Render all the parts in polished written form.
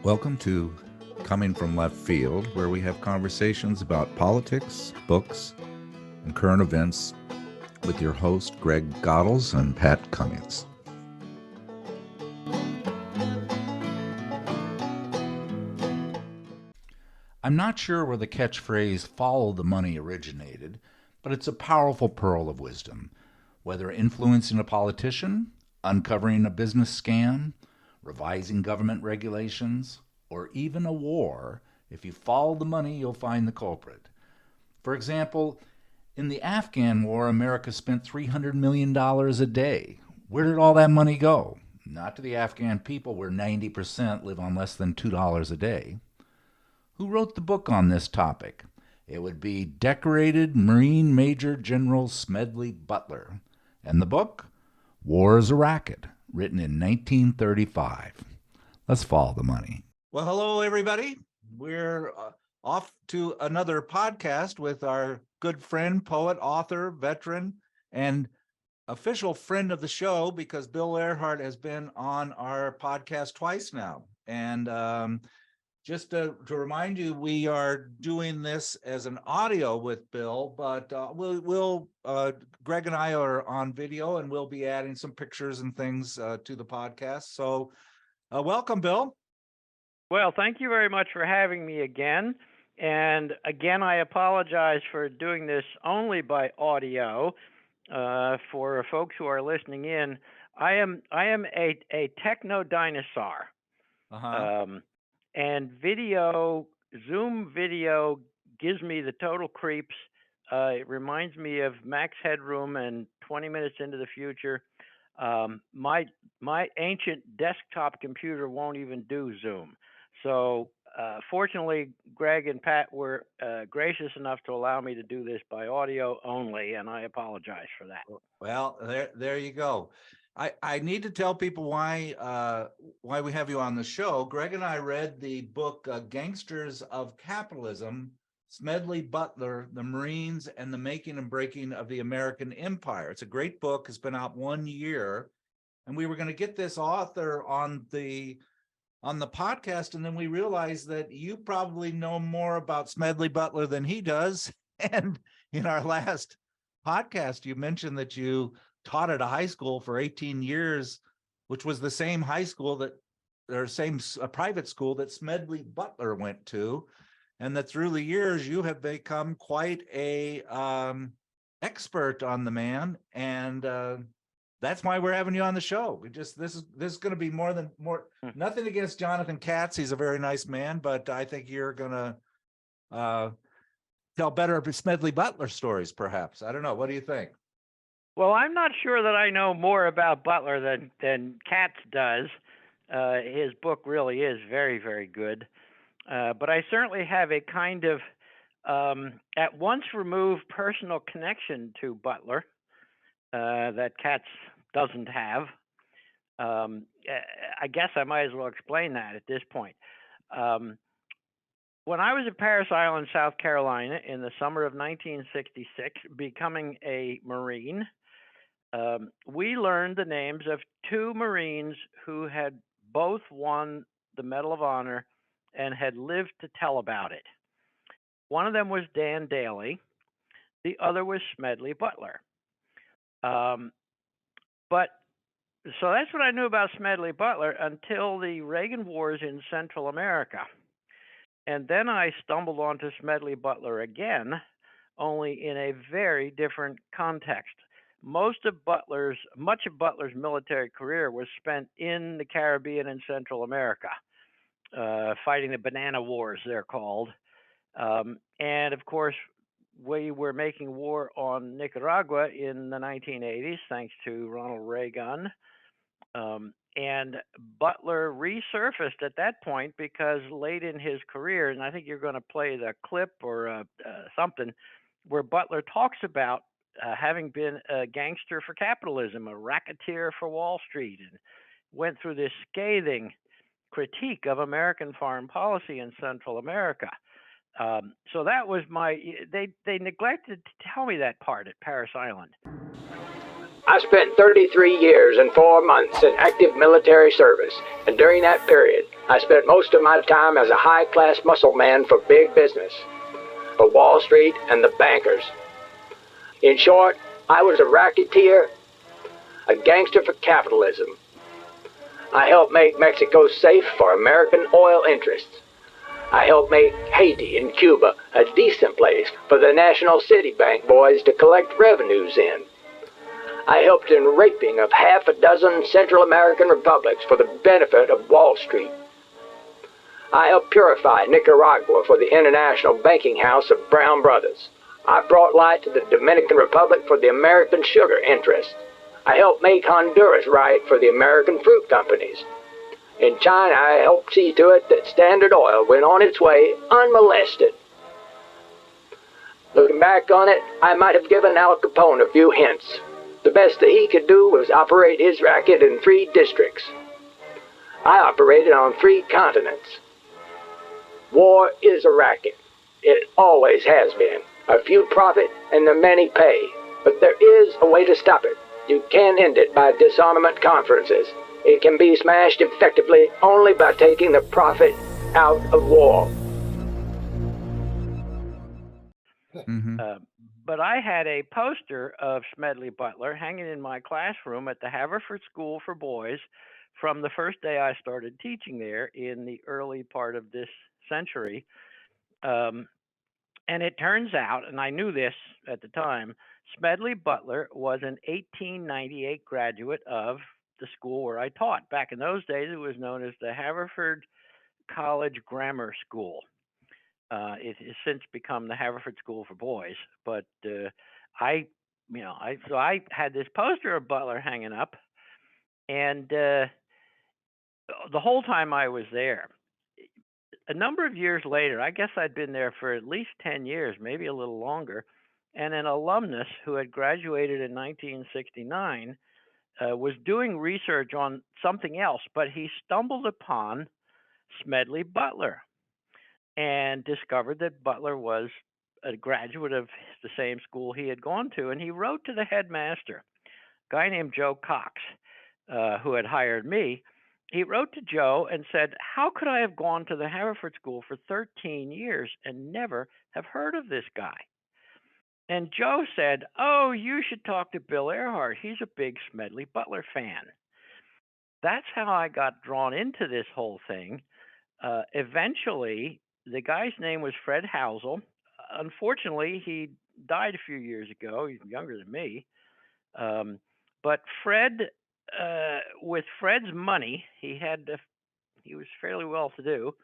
Welcome to Coming from Left Field, where we have conversations about politics, books, and current events with your host, Greg Godels and Pat Cummings. I'm not sure where the catchphrase "follow the money" originated, but it's a powerful pearl of wisdom. Whether influencing a politician, uncovering a business scam, revising government regulations, or even a war, if you follow the money, you'll find the culprit. For example, in the Afghan war, America spent $300 million a day. Where did all that money go? Not to the Afghan people, where 90% live on less than $2 a day. Who wrote the book on this topic? It would be decorated Marine Major General Smedley Butler. And the book? War is a Racket, written in 1935. Let's follow the money. Well, hello, everybody. We're off to another podcast with our good friend, poet, author, veteran, and official friend of the show, because Bill Ehrhart has been on our podcast twice now. And just to remind you, we are doing this as an audio with Bill, but Greg and I are on video, and we'll be adding some pictures and things to the podcast. So welcome, Bill. Well, thank you very much for having me again. And again, I apologize for doing this only by audio. For folks who are listening in, I am a techno dinosaur. And video, Zoom video, gives me the total creeps. It reminds me of Max Headroom and 20 Minutes into the Future. My ancient desktop computer won't even do Zoom. So fortunately, Greg and Pat were gracious enough to allow me to do this by audio only, and I apologize for that. Well, there you go. I need to tell people why we have you on the show. Greg and I read the book Gangsters of Capitalism, Smedley Butler, the Marines, and the Making and Breaking of the American Empire. It's a great book. It's been out 1 year. And we were going to get this author on the podcast, and then we realized that you probably know more about Smedley Butler than he does. And in our last podcast, you mentioned that you taught at a high school for 18 years, which was the same high school private school that Smedley Butler went to, and that through the years you have become quite a expert on the man, and that's why we're having you on the show. This is going to be more nothing against Jonathan Katz. He's a very nice man, but I think you're going to tell better Smedley Butler stories, perhaps. I don't know. What do you think? Well, I'm not sure that I know more about Butler than Katz does. His book really is very, very good. But I certainly have a kind of at once removed personal connection to Butler that Katz doesn't have. I guess I might as well explain that at this point. When I was at Parris Island, South Carolina, in the summer of 1966, becoming a Marine, we learned the names of two Marines who had both won the Medal of Honor and had lived to tell about it. One of them was Dan Daly. The other was Smedley Butler. But so that's what I knew about Smedley Butler until the Reagan Wars in Central America. And then I stumbled onto Smedley Butler again, only in a very different context. Much of Butler's military career was spent in the Caribbean and Central America, fighting the Banana Wars, they're called. And of course, we were making war on Nicaragua in the 1980s, thanks to Ronald Reagan. And Butler resurfaced at that point because late in his career, and I think you're going to play the clip or something, where Butler talks about having been a gangster for capitalism, a racketeer for Wall Street, and went through this scathing critique of American foreign policy in Central America. So that was they neglected to tell me that part at Parris Island. I spent 33 years and 4 months in active military service, and during that period, I spent most of my time as a high-class muscle man for big business, for Wall Street and the bankers. In short, I was a racketeer, a gangster for capitalism. I helped make Mexico safe for American oil interests. I helped make Haiti and Cuba a decent place for the National City Bank boys to collect revenues in. I helped in raping of half a dozen Central American republics for the benefit of Wall Street. I helped purify Nicaragua for the International Banking House of Brown Brothers. I brought light to the Dominican Republic for the American sugar interests. I helped make Honduras right for the American fruit companies. In China, I helped see to it that Standard Oil went on its way unmolested. Looking back on it, I might have given Al Capone a few hints. The best that he could do was operate his racket in 3 districts. I operated on 3 continents. War is a racket. It always has been. A few profit and the many pay. But there is a way to stop it. You can end it by disarmament conferences. It can be smashed effectively only by taking the profit out of war. But I had a poster of Smedley Butler hanging in my classroom at the Haverford School for Boys from the first day I started teaching there in the early part of this century. And it turns out, and I knew this at the time, Smedley Butler was an 1898 graduate of the school where I taught. Back in those days, it was known as the Haverford College Grammar School. It has since become the Haverford School for Boys. But I had this poster of Butler hanging up, and the whole time I was there, a number of years later, I guess I'd been there for at least 10 years, maybe a little longer, and an alumnus who had graduated in 1969 was doing research on something else, but he stumbled upon Smedley Butler and discovered that Butler was a graduate of the same school he had gone to. And he wrote to the headmaster, a guy named Joe Cox, who had hired me. He wrote to Joe and said, "How could I have gone to the Haverford School for 13 years and never have heard of this guy?" And Joe said, "Oh, you should talk to Bill Ehrhart. He's a big Smedley Butler fan." That's how I got drawn into this whole thing. Eventually, the guy's name was Fred Housel. Unfortunately, he died a few years ago. He's younger than me. But Fred, with Fred's money, he was fairly well to do.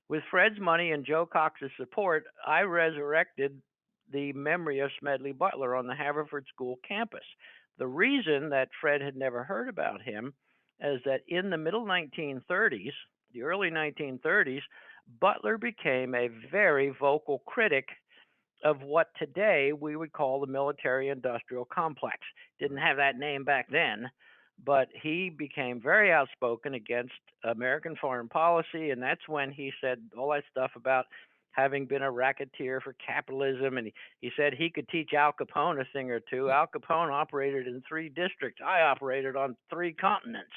With Fred's money and Joe Cox's support, I resurrected the memory of Smedley Butler on the Haverford School campus. The reason that Fred had never heard about him is that in the middle 1930s, the early 1930s, Butler became a very vocal critic of what today we would call the military industrial complex. Didn't have that name back then, but he became very outspoken against American foreign policy, and that's when he said all that stuff about having been a racketeer for capitalism, and he said he could teach Al Capone a thing or two. Al Capone operated in 3 districts. I operated on 3 continents.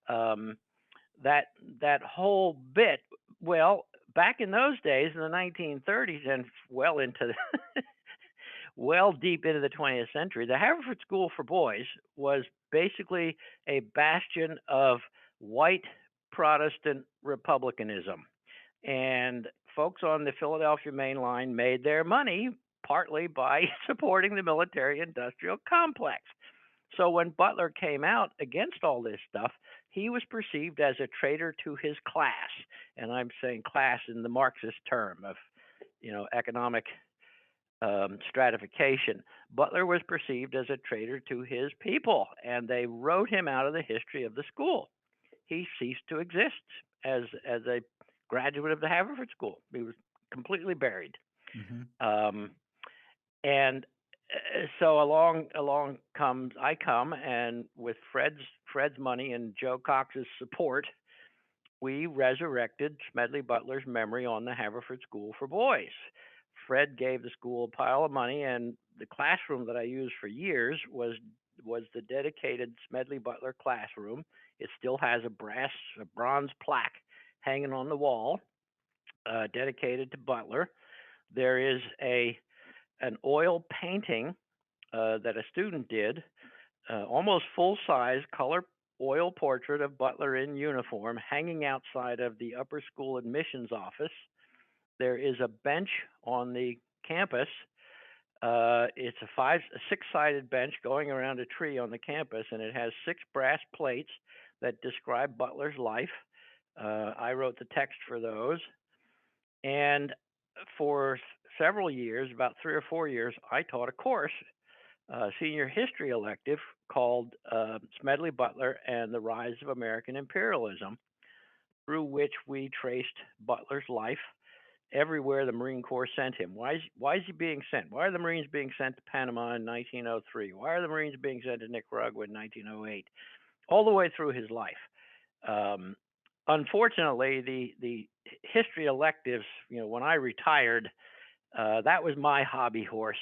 That whole bit, well, back in those days in the 1930s and well into well deep into the 20th century, the Haverford School for Boys was basically a bastion of white Protestant republicanism. And folks on the Philadelphia Main Line made their money partly by supporting the military industrial complex. So when Butler came out against all this stuff, he was perceived as a traitor to his class. And I'm saying class in the Marxist term of, economic stratification. Butler was perceived as a traitor to his people, and they wrote him out of the history of the school. He ceased to exist as a graduate of the Haverford School. He was completely buried. And so along comes I come, and with Fred's money and Joe Cox's support, we resurrected Smedley Butler's memory on the Haverford School for Boys. Fred gave the school a pile of money, and the classroom that I used for years was was the dedicated Smedley Butler classroom. It still has a bronze plaque hanging on the wall, dedicated to Butler. There is an oil painting that a student did, almost full-size color oil portrait of Butler in uniform, hanging outside of the upper school admissions office. There is a bench on the campus. It's a six-sided bench going around a tree on the campus, and it has 6 brass plates that describe Butler's life. I wrote the text for those. And for several years, about 3 or 4 years, I taught a course, senior history elective, called Smedley Butler and the Rise of American Imperialism, through which we traced Butler's life everywhere the Marine Corps sent him. Why is he being sent? Why are the Marines being sent to Panama in 1903? Why are the Marines being sent to Nicaragua in 1908? All the way through his life. Unfortunately, the history electives, when I retired, that was my hobby horse,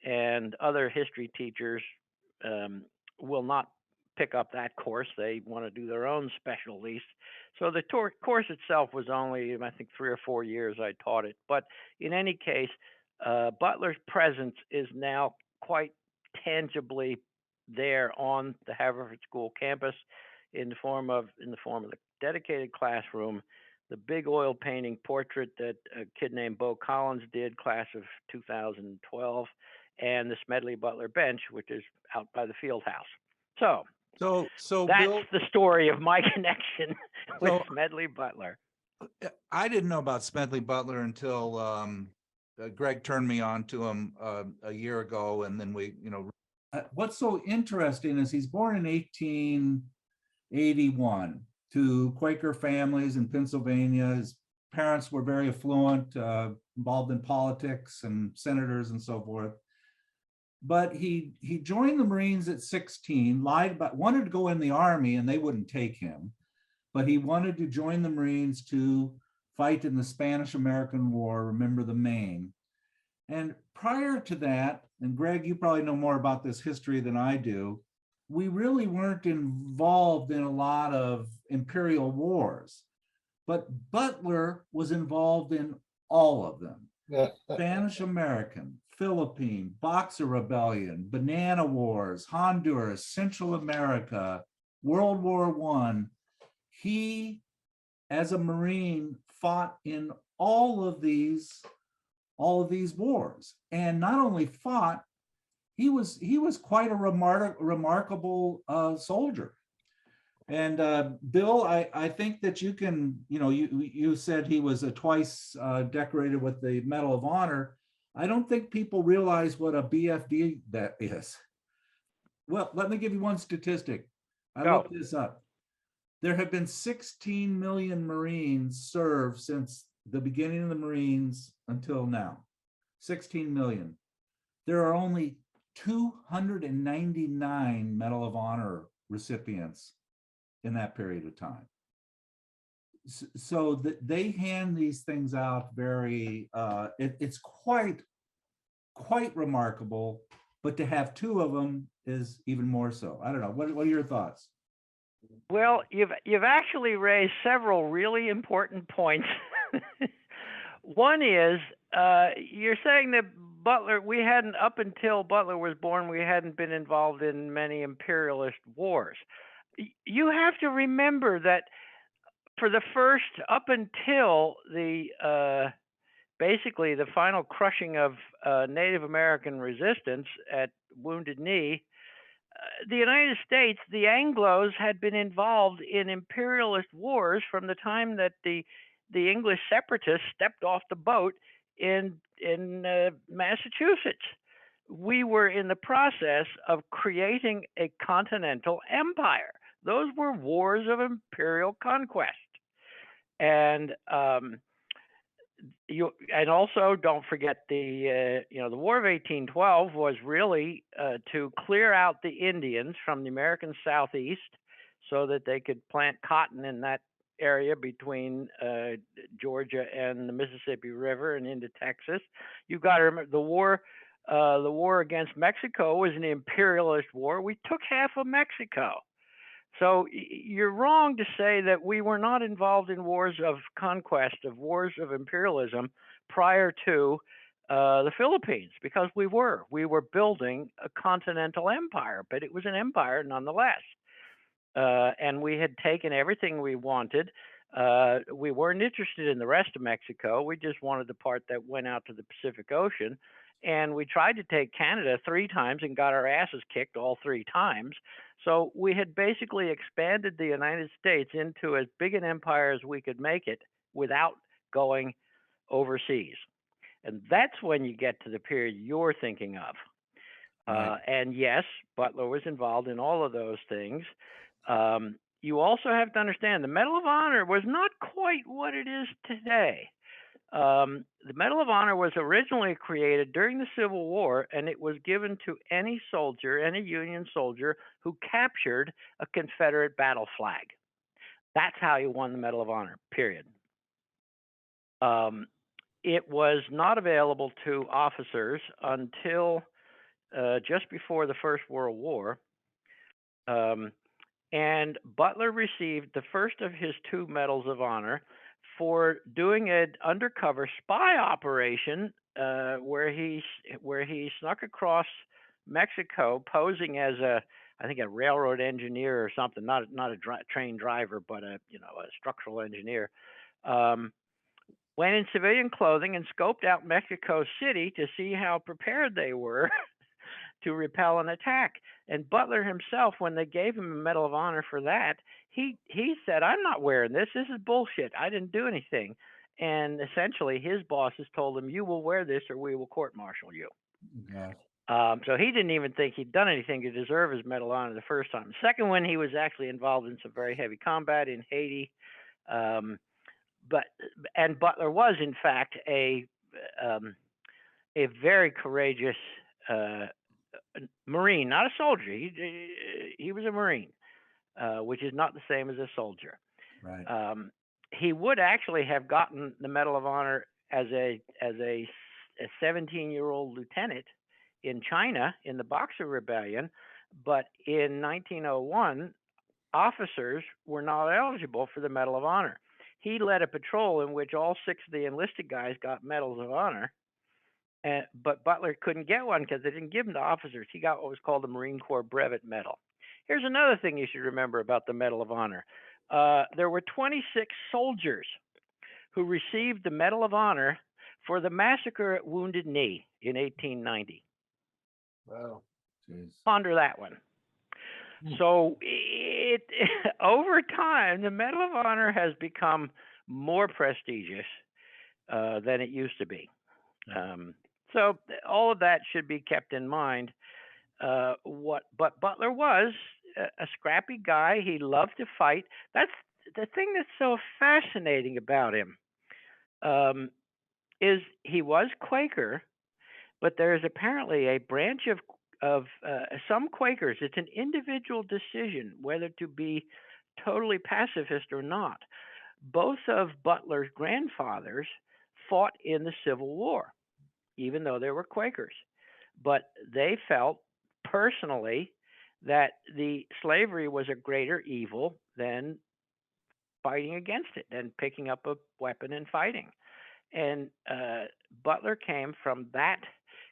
and other history teachers will not pick up that course. They want to do their own specialties. So the course itself was only, I think, 3 or 4 years I taught it. But in any case, Butler's presence is now quite tangibly there on the Haverford School campus in the form of the dedicated classroom, the big oil painting portrait that a kid named Bo Collins did, class of 2012, and the Smedley Butler bench, which is out by the field house. So that's Bill, the story of my connection with Smedley Butler. I didn't know about Smedley Butler until Greg turned me on to him a year ago, and then what's so interesting is he's born in 1881 to Quaker families in Pennsylvania. His parents were very affluent, involved in politics and senators and so forth. But he joined the Marines at 16, wanted to go in the Army, and they wouldn't take him. But he wanted to join the Marines to fight in the Spanish-American War, remember the Maine. And prior to that, and Greg, you probably know more about this history than I do, we really weren't involved in a lot of imperial wars. But Butler was involved in all of them. Spanish-American, Philippine, Boxer Rebellion, Banana Wars, Honduras, Central America, World War I. He, as a Marine, fought in all of these wars, and not only fought, he was quite a remarkable soldier. And Bill, I think that you can, you said he was twice decorated with the Medal of Honor. I don't think people realize what a BFD that is. Well, let me give you one statistic. I looked this up. There have been 16 million Marines served since the beginning of the Marines until now. 16 million. There are only 299 Medal of Honor recipients in that period of time. So they hand these things out very, it's quite remarkable, but to have 2 of them is even more so. I don't know. What are your thoughts? Well, you've actually raised several really important points. One is you're saying that Butler, we hadn't, up until Butler was born, we hadn't been involved in many imperialist wars. You have to remember that for the first, up until the basically the final crushing of Native American resistance at Wounded Knee, the United States, the Anglos had been involved in imperialist wars from the time that the English separatists stepped off the boat in Massachusetts. We were in the process of creating a continental empire. Those were wars of imperial conquest. And and also don't forget the War of 1812 was really to clear out the Indians from the American Southeast so that they could plant cotton in that area between Georgia and the Mississippi River and into Texas. You've got to remember the war the war against Mexico was an imperialist war. We took half of Mexico. So you're wrong to say that we were not involved in wars of conquest, of wars of imperialism prior to the Philippines, because we were. We were building a continental empire, but it was an empire nonetheless. And we had taken everything we wanted. We weren't interested in the rest of Mexico. We just wanted the part that went out to the Pacific Ocean. And we tried to take Canada 3 times and got our asses kicked all 3 times. So we had basically expanded the United States into as big an empire as we could make it without going overseas. And that's when you get to the period you're thinking of. Right. And yes, Butler was involved in all of those things. You also have to understand the Medal of Honor was not quite what it is today. The Medal of Honor was originally created during the Civil War, and it was given to any soldier, any Union soldier who captured a Confederate battle flag. That's how you won the Medal of Honor, period. It was not available to officers until just before the First World War. And Butler received the first of his 2 Medals of Honor for doing an undercover spy operation where he snuck across Mexico, posing as I think a railroad engineer or something, not a train driver, but a structural engineer. Went in civilian clothing and scoped out Mexico City to see how prepared they were to repel an attack. And Butler himself, when they gave him a Medal of Honor for that, he said, "I'm not wearing this. This is bullshit. I didn't do anything." And essentially, his bosses told him, "You will wear this, or we will court-martial you." Yeah. So he didn't even think he'd done anything to deserve his Medal of Honor the first time. The second one, he was actually involved in some very heavy combat in Haiti. And Butler was, in fact, a very courageous Marine, not a soldier. He was a Marine, which is not the same as a soldier. Right. He would actually have gotten the Medal of Honor as a 17-year-old lieutenant in China in the Boxer Rebellion, but in 1901, officers were not eligible for the Medal of Honor. He led a patrol in which all 6 of the enlisted guys got Medals of Honor, but Butler couldn't get one because they didn't give them to officers. He got what was called the Marine Corps Brevet Medal. Here's another thing you should remember about the Medal of Honor. There were 26 soldiers who received the Medal of Honor for the massacre at Wounded Knee in 1890. Wow. Jeez. Ponder that one. So over time, the Medal of Honor has become more prestigious than it used to be. So all of that should be kept in mind. But Butler was a scrappy guy. He loved to fight. That's the thing that's so fascinating about him. Is he was Quaker, but there is apparently a branch of some Quakers. It's an individual decision whether to be totally pacifist or not. Both of Butler's grandfathers fought in the Civil War, even though they were Quakers. But they felt personally that the slavery was a greater evil than fighting against it, than picking up a weapon and fighting. And Butler came from that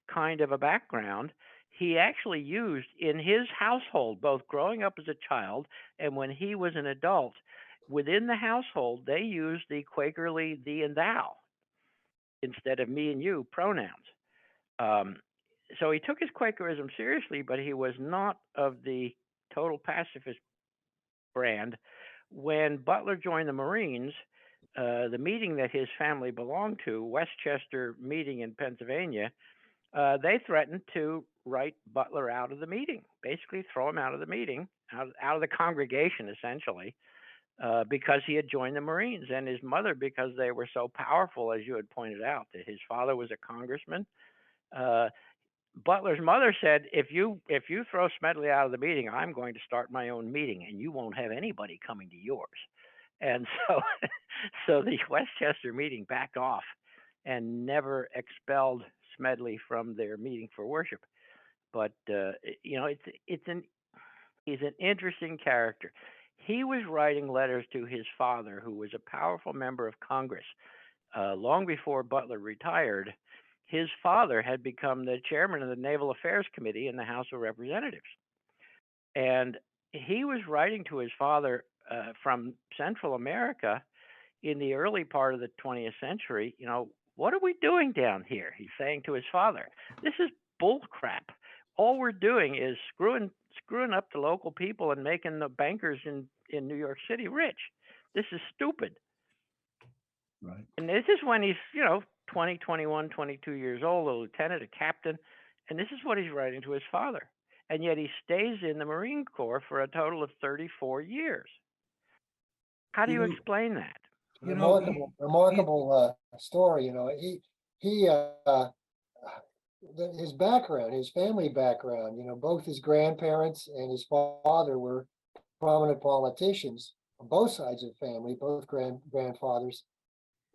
kind of a background. He actually used in his household, both growing up as a child and when he was an adult, within the household, they used the Quakerly thee and thou instead of me and you pronouns. So he took his Quakerism seriously, but he was not of the total pacifist brand. When Butler joined the Marines, the meeting that his family belonged to, Westchester meeting in Pennsylvania, they threatened to write Butler out of the meeting, basically throw him out of the meeting, out of the congregation, essentially, because he had joined the Marines, and his mother, because they were so powerful, as you had pointed out, that his father was a congressman. Butler's mother said, if you throw Smedley out of the meeting, I'm going to start my own meeting, and you won't have anybody coming to yours. And so the Westchester meeting backed off, and never expelled Smedley from their meeting for worship. But you know, he's an interesting character. He was writing letters to his father, who was a powerful member of Congress. Long before Butler retired, his father had become the chairman of the Naval Affairs Committee in the House of Representatives. And he was writing to his father from Central America in the early part of the 20th century. You know, what are we doing down here? He's saying to his father, this is bull crap. All we're doing is screwing up the local people and making the bankers in New York City rich. This is stupid. Right. And this is when he's, you know, 20, 21, 22 years old, a lieutenant, a captain. And this is what he's writing to his father. And yet he stays in the Marine Corps for a total of 34 years. How do you explain that? Remarkable story. You know, his background, his family background, you know, both his grandparents and his father were prominent politicians on both sides of the family, both grandfathers.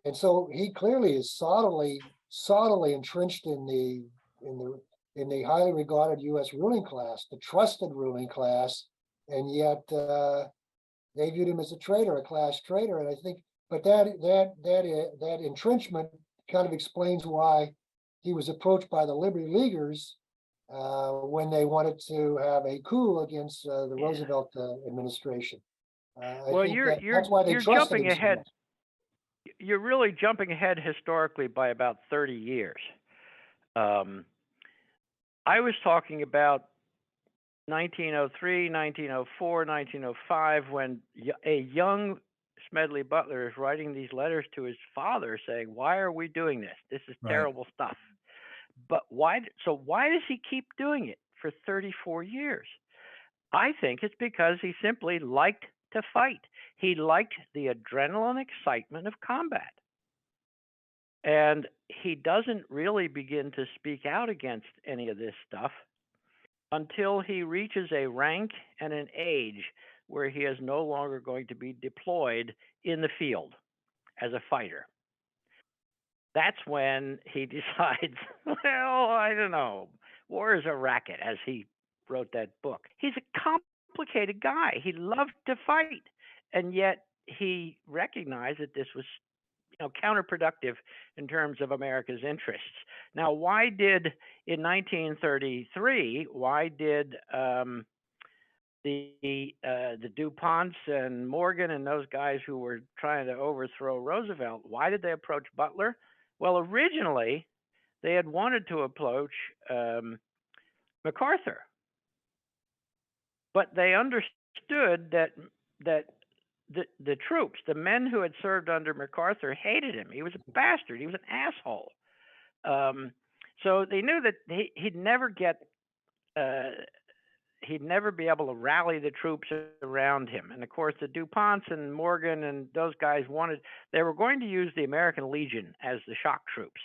And so he clearly is solidly entrenched in the highly regarded U.S. ruling class, the trusted ruling class, and yet they viewed him as a traitor, a class traitor. And I think, but that entrenchment kind of explains why he was approached by the Liberty Leaguers when they wanted to have a coup against the Roosevelt administration. Well, that's why they trusted jumping ahead. You're really jumping ahead historically by about 30 years. I was talking about 1903, 1904, 1905, when a young Smedley Butler is writing these letters to his father saying, why are we doing this? This is terrible stuff. But why does he keep doing it for 34 years? I think it's because he simply liked to fight. He liked the adrenaline excitement of combat. And he doesn't really begin to speak out against any of this stuff until he reaches a rank and an age where he is no longer going to be deployed in the field as a fighter. That's when he decides, well, I don't know, war is a racket, as he wrote that book. He's a complicated guy. He loved to fight, and yet he recognized that this was, you know, counterproductive in terms of America's interests. Now, why did in 1933? Why did the DuPonts and Morgan and those guys who were trying to overthrow Roosevelt? Why did they approach Butler? Well, originally they had wanted to approach MacArthur, but they understood that the troops, the men who had served under MacArthur, hated him. He was a bastard. He was an asshole. So they knew that he'd never be able to rally the troops around him. And of course, the DuPonts and Morgan and those guys they were going to use the American Legion as the shock troops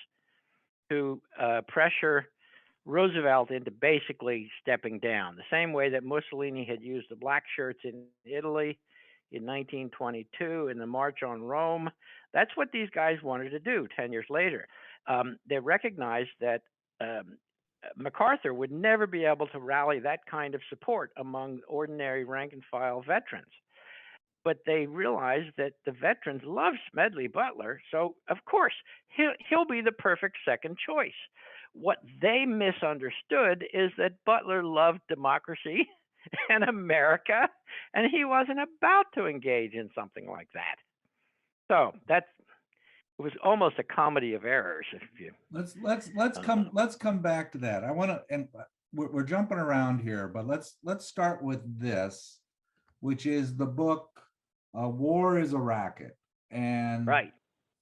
to pressure Roosevelt into basically stepping down, the same way that Mussolini had used the black shirts in Italy in 1922 in the March on Rome. That's what these guys wanted to do 10 years later. They recognized that MacArthur would never be able to rally that kind of support among ordinary rank and file veterans. But they realized that the veterans love Smedley Butler, so of course he'll be the perfect second choice. What they misunderstood is that Butler loved democracy and America, and he wasn't about to engage in something like that. So it was almost a comedy of errors. If you let's come back to that. I want to, and we're jumping around here, but let's start with this, which is the book War is a Racket, and right.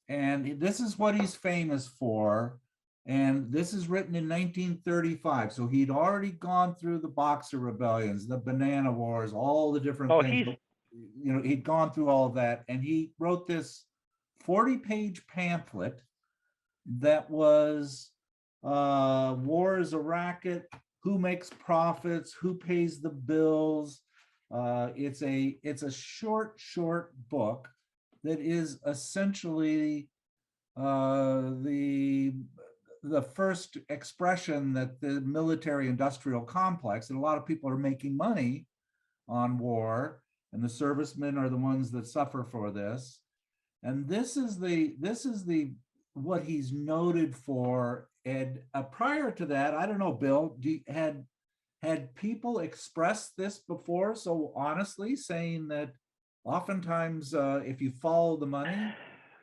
And this is what he's famous for. And this is written in 1935. So he'd already gone through the Boxer rebellions, the banana wars, all the different things. You know, he'd gone through all of that. And he wrote this 40-page pamphlet that was War is a Racket, who makes profits, who pays the bills. It's a short book that is essentially the first expression that the military-industrial complex, and a lot of people are making money on war, and the servicemen are the ones that suffer for this. And this is the what he's noted for. And prior to that, I don't know, Bill, had people expressed this before so honestly, saying that oftentimes if you follow the money,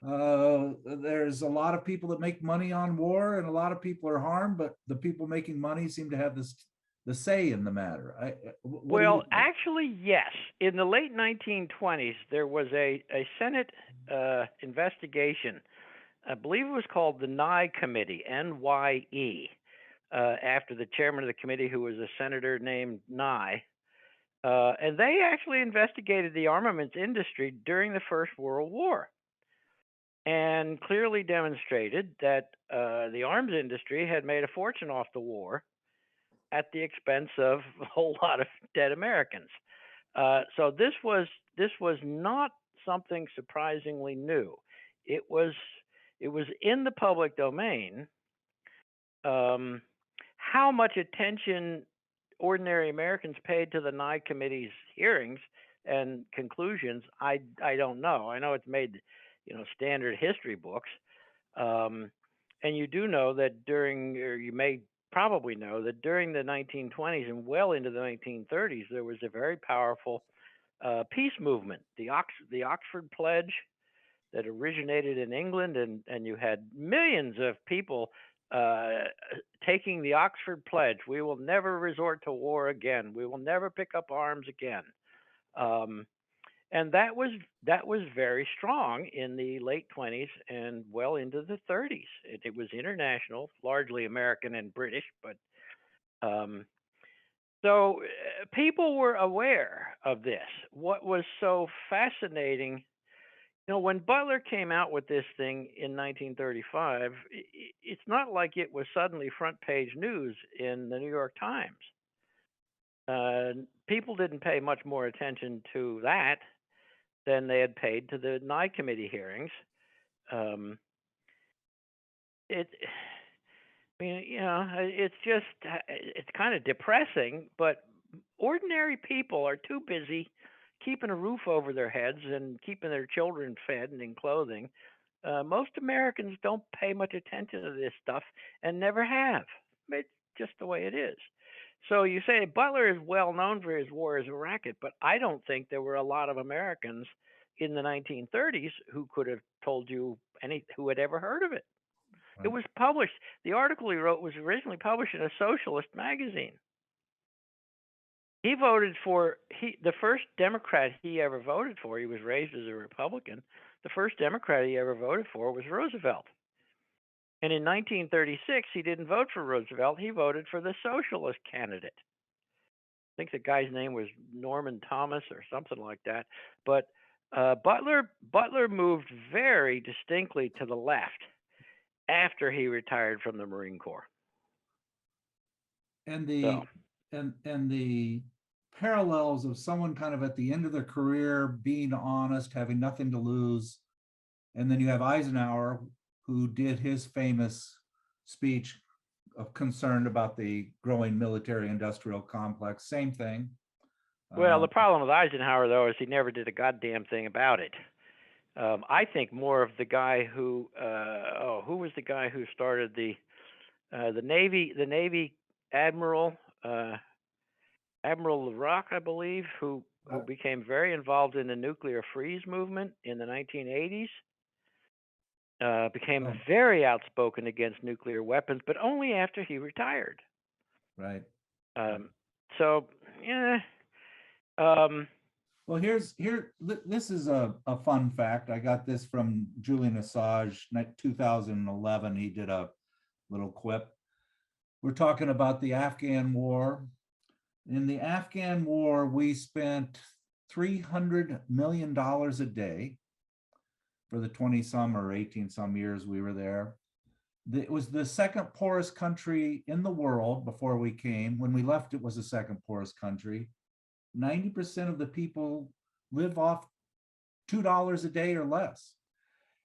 there's a lot of people that make money on war and a lot of people are harmed, but the people making money seem to have the say in the matter. Well, actually, yes. In the late 1920s, there was a Senate investigation. I believe it was called the Nye Committee, NYE, after the chairman of the committee, who was a senator named Nye. And they actually investigated the armaments industry during the First World War and clearly demonstrated that the arms industry had made a fortune off the war at the expense of a whole lot of dead Americans. So this was not something surprisingly new. It was in the public domain. How much attention ordinary Americans paid to the Nye Committee's hearings and conclusions, I don't know. I know it's made, standard history books, and you do know that you may probably know that during the 1920s and well into the 1930s, there was a very powerful peace movement, the Oxford Pledge, that originated in England, and you had millions of people taking the Oxford Pledge. We will never resort to war again. We will never pick up arms again. And that was very strong in the late 20s and well into the 30s. It was international, largely American and British, but so people were aware of this. What was so fascinating, when Butler came out with this thing in 1935, it's not like it was suddenly front page news in the New York Times. People didn't pay much more attention to that than they had paid to the Nye Committee hearings. It's kind of depressing, but ordinary people are too busy keeping a roof over their heads and keeping their children fed and in clothing. Most Americans don't pay much attention to this stuff and never have. It's just the way it is. So you say Butler is well known for his War is a Racket, but I don't think there were a lot of Americans in the 1930s who could have told you who had ever heard of it. Right. It was published. The article he wrote was originally published in a socialist magazine. He voted for the first Democrat he ever voted for. He was raised as a Republican. The first Democrat he ever voted for was Roosevelt. And in 1936, he didn't vote for Roosevelt. He voted for the socialist candidate. I think the guy's name was Norman Thomas or something like that. But Butler moved very distinctly to the left after he retired from the Marine Corps. And the parallels of someone kind of at the end of their career, being honest, having nothing to lose, and then you have Eisenhower, who did his famous speech concerned about the growing military-industrial complex. Same thing. Well, the problem with Eisenhower, though, is he never did a goddamn thing about it. I think more of the guy who was the guy who started the Navy Admiral LaRock, I believe, who became very involved in the nuclear freeze movement in the 1980s. Became very outspoken against nuclear weapons, but only after he retired. Right. So, yeah. Well, this is a fun fact. I got this from Julian Assange, 2011. He did a little quip. We're talking about the Afghan War. In the Afghan War, we spent $300 million a day for the 20-some or 18-some years we were there. It was the second poorest country in the world before we came. When we left, it was the second poorest country. 90% of the people live off $2 a day or less.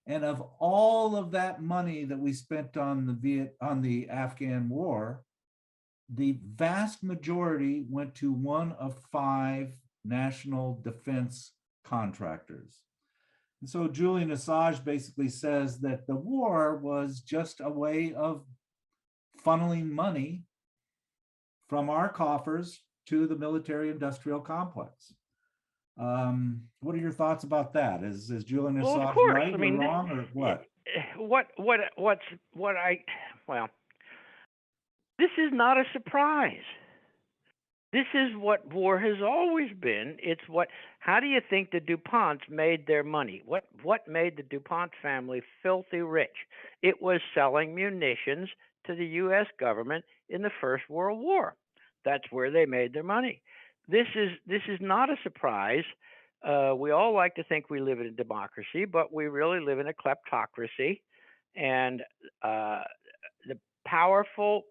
And of all of that money that we spent on the Afghan war, the vast majority went to one of 5 national defense contractors. And so Julian Assange basically says that the war was just a way of funneling money from our coffers to the military-industrial complex. What are your thoughts about that? Is Julian Well, of Assange course. right I mean, or wrong or what? Well, this is not a surprise. This is what war has always been. How do you think the DuPonts made their money? What made the DuPont family filthy rich? It was selling munitions to the U.S. government in the First World War. That's where they made their money. This is not a surprise. We all like to think we live in a democracy, but we really live in a kleptocracy, and the powerful,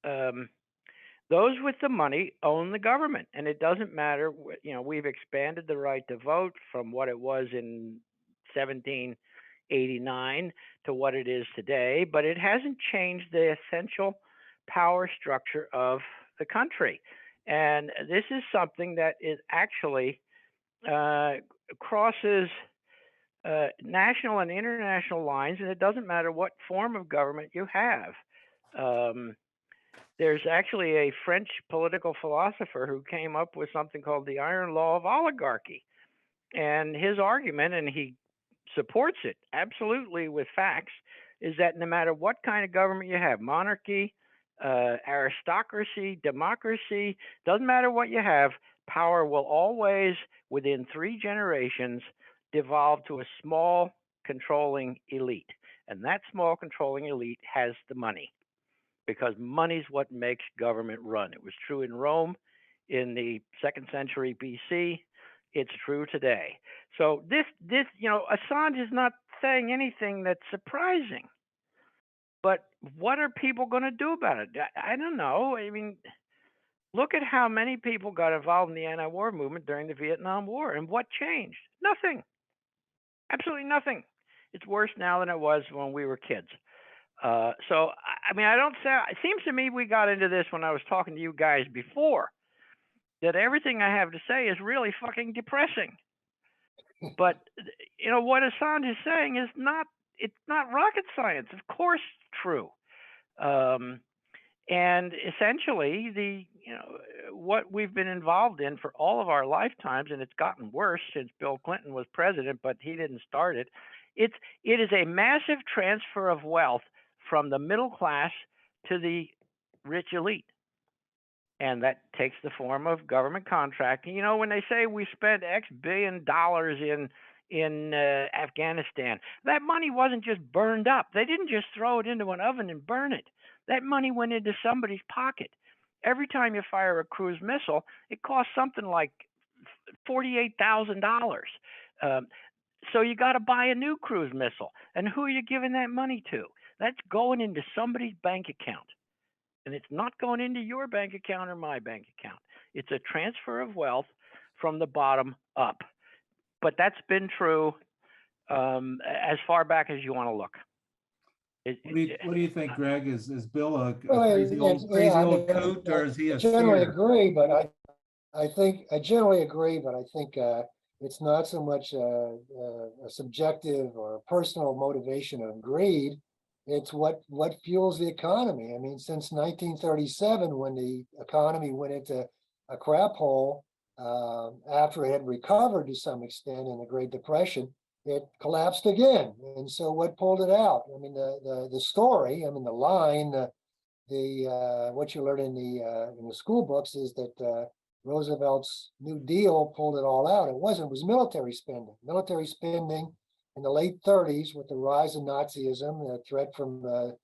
those with the money own the government, and it doesn't matter. We've expanded the right to vote from what it was in 1789 to what it is today, but it hasn't changed the essential power structure of the country. And this is something that is actually crosses national and international lines, and it doesn't matter what form of government you have. There's actually a French political philosopher who came up with something called the iron law of oligarchy. And his argument, and he supports it absolutely with facts, is that no matter what kind of government you have, monarchy, aristocracy, democracy, doesn't matter what you have, power will always, within 3 generations, devolve to a small controlling elite. And that small controlling elite has the money, because money's what makes government run. It was true in Rome in the 2nd century BC. It's true today. So this Assange is not saying anything that's surprising. But what are people going to do about it? I don't know. I mean, look at how many people got involved in the anti-war movement during the Vietnam War, and what changed? Nothing. Absolutely nothing. It's worse now than it was when we were kids. So, I mean, it seems to me we got into this when I was talking to you guys before, that everything I have to say is really fucking depressing. But, what Assange is saying is it's not rocket science. Of course it's true. And essentially, what we've been involved in for all of our lifetimes, and it's gotten worse since Bill Clinton was president, but he didn't start it. It is a massive transfer of wealth from the middle class to the rich elite. And that takes the form of government contracting. When they say we spent X billion dollars in Afghanistan, that money wasn't just burned up. They didn't just throw it into an oven and burn it. That money went into somebody's pocket. Every time you fire a cruise missile, it costs something like $48,000. So you got to buy a new cruise missile. And who are you giving that money to? That's going into somebody's bank account. And it's not going into your bank account or my bank account. It's a transfer of wealth from the bottom up. But that's been true as far back as you want to look. What do you think, Greg? Is Bill a Well, crazy old coot, or is he a generally seer? agree, but I generally agree, but I think it's not so much a subjective or personal motivation of greed. It's what fuels the economy. I mean, since 1937, when the economy went into a crap hole after it had recovered to some extent in the Great Depression, it collapsed again. And so what pulled it out? I mean, the story, I mean, the line, what you learn in the school books is that Roosevelt's New Deal pulled it all out. It was military spending. Military spending in the late 30s with the rise of Nazism, the threat from the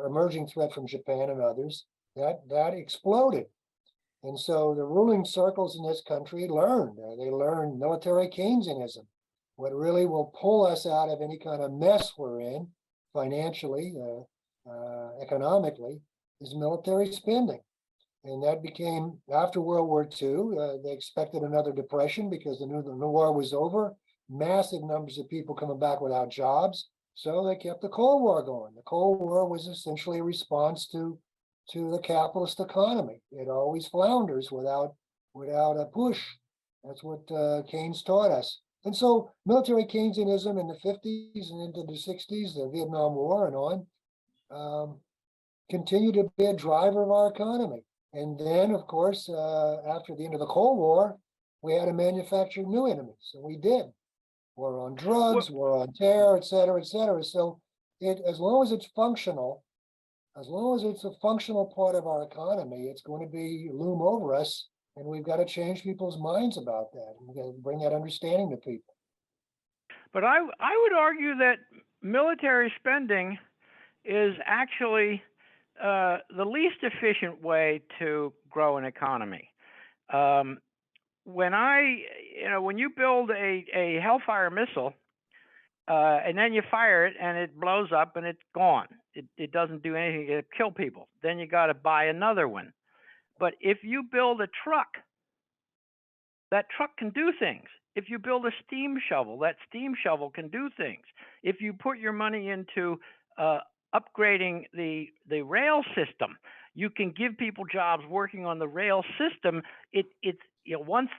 emerging threat from Japan and others, that exploded. And so the ruling circles in this country learned. They learned military Keynesianism. What really will pull us out of any kind of mess we're in, financially, economically, is military spending. And that became, after World War II, they expected another depression because the war was over. massive numbers of people coming back without jobs. So they kept the Cold War going. The Cold War was essentially a response to the capitalist economy. It always flounders without a push. That's what Keynes taught us. And so military Keynesianism in the 50s and into the 60s, the Vietnam War and on, continued to be a driver of our economy. And then, of course, after the end of the Cold War, we had to manufacture new enemies, and we did. War on drugs, war on terror, et cetera, et cetera. So as long as it's functional, as long as it's a functional part of our economy, it's going to loom over us, and we've got to change people's minds about that. We've got to bring that understanding to people. But I would argue that military spending is actually the least efficient way to grow an economy. When you build a Hellfire missile, and then you fire it and it blows up and it's gone. It doesn't do anything to kill people. Then you got to buy another one. But if you build a truck, that truck can do things. If you build a steam shovel, that steam shovel can do things. If you put your money into upgrading the rail system, you can give people jobs working on the rail system. Once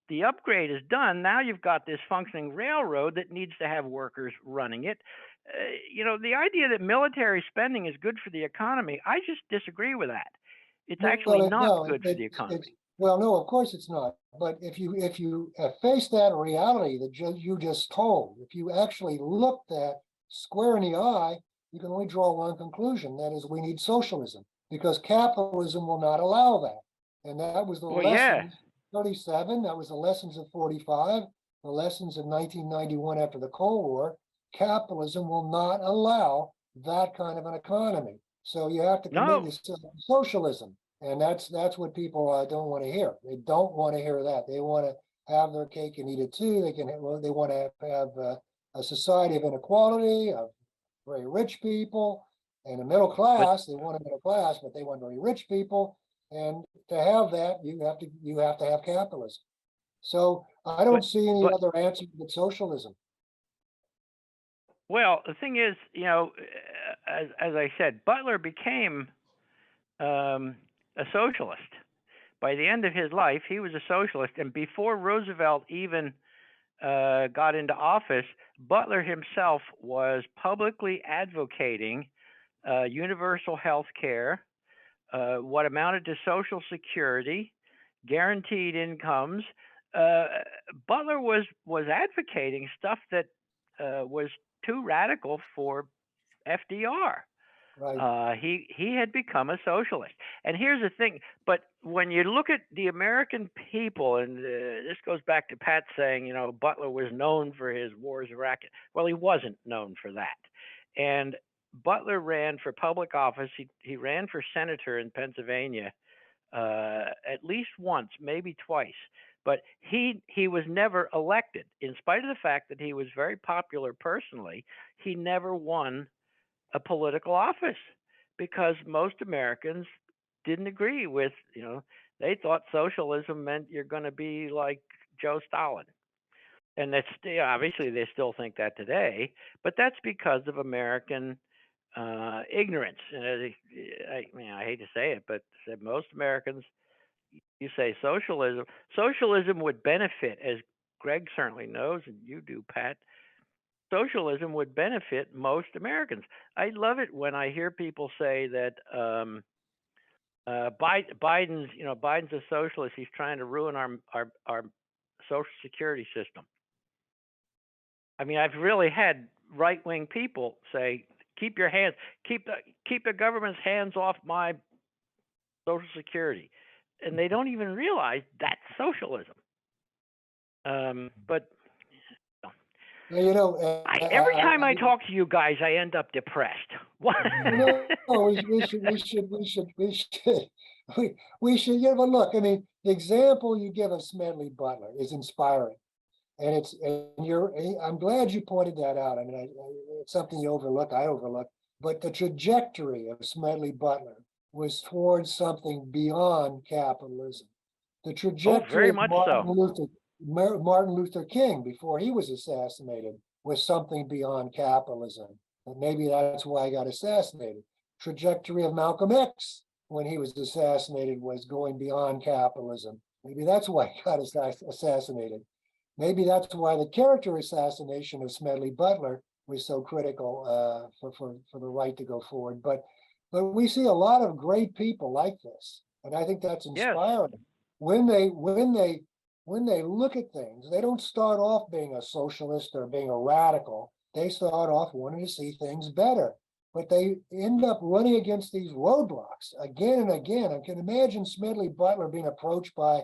the upgrade is done, now you've got this functioning railroad that needs to have workers running it. The idea that military spending is good for the economy, I just disagree with that. It's actually not good for the economy. Well, no, of course it's not. But if you face that reality that you just told, if you actually looked that square in the eye, you can only draw one conclusion. That is, we need socialism, because capitalism will not allow that. And that was the lessons of 37. That was the lessons of 45. The lessons of 1991 after the Cold War. Capitalism will not allow that kind of an economy. So you have to commit yourself to socialism. And that's what people don't want to hear. They don't want to hear that. They want to have their cake and eat it too. They want to have a society of inequality, of very rich people, and a middle class. They want a middle class, but they want very rich people. And to have that, you have to have capitalism. So I don't see any other answer but socialism. Well, the thing is, as I said, Butler became a socialist. By the end of his life, he was a socialist. And before Roosevelt even got into office, Butler himself was publicly advocating universal health care, what amounted to Social Security, guaranteed incomes. Butler was advocating stuff that was too radical for FDR. Right. He had become a socialist. And here's the thing, but when you look at the American people, and this goes back to Pat saying, Butler was known for his WarIsARacket. Well, he wasn't known for that. And Butler ran for public office. He ran for senator in Pennsylvania at least once, maybe twice. But he was never elected. In spite of the fact that he was very popular personally, he never won a political office because most Americans didn't agree with, they thought socialism meant you're going to be like Joe Stalin. And that's obviously they still think that today, but that's because of American ignorance. And I hate to say it, but most Americans, you say socialism would benefit, as Greg certainly knows, and you do, Pat. Socialism would benefit most Americans. I love it when I hear people say that Biden's a socialist. He's trying to ruin our Social Security system. I mean, I've really had right-wing people say, keep the government's hands off my Social Security, and they don't even realize that's socialism. But every time I talk to you guys, I end up depressed. What? We should. But look, I mean, the example you give of Smedley Butler is inspiring, and I'm glad you pointed that out. I mean, it's something you overlook. I overlook, but the trajectory of Smedley Butler was towards something beyond capitalism. The trajectory very much so. Martin Luther King, before he was assassinated, was something beyond capitalism. And maybe that's why he got assassinated. Trajectory of Malcolm X when he was assassinated was going beyond capitalism. Maybe that's why he got assassinated. Maybe that's why the character assassination of Smedley Butler was so critical for the right to go forward. But we see a lot of great people like this, and I think that's inspiring. Yes. When they look at things, they don't start off being a socialist or being a radical. They start off wanting to see things better, but they end up running against these roadblocks again and again. I can imagine Smedley Butler being approached by,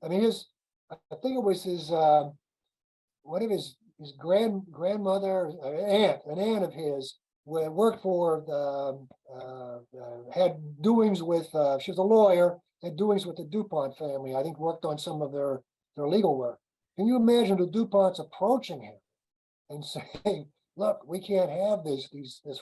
I mean, I think it was his one of his grandmother, an aunt of his, worked for had doings with. She was a lawyer, had doings with the DuPont family. I think worked on some of their legal work. Can you imagine the DuPonts approaching him and saying, "Look, we can't have this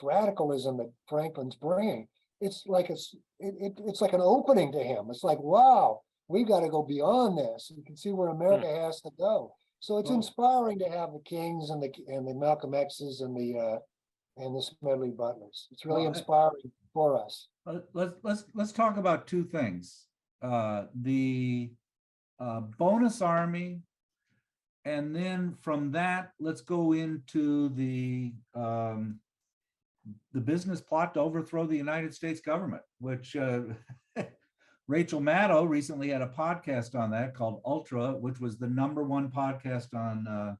radicalism that Franklin's bringing." It's like it's like an opening to him. It's like, wow, we've got to go beyond this. You can see where America has to go. So it's inspiring to have the Kings and the Malcolm X's and the Smedley Butlers. It's really inspiring for us. Let's talk about two things: the bonus army, and then from that, let's go into the business plot to overthrow the United States government, which Rachel Maddow recently had a podcast on that called Ultra, which was the #1 podcast on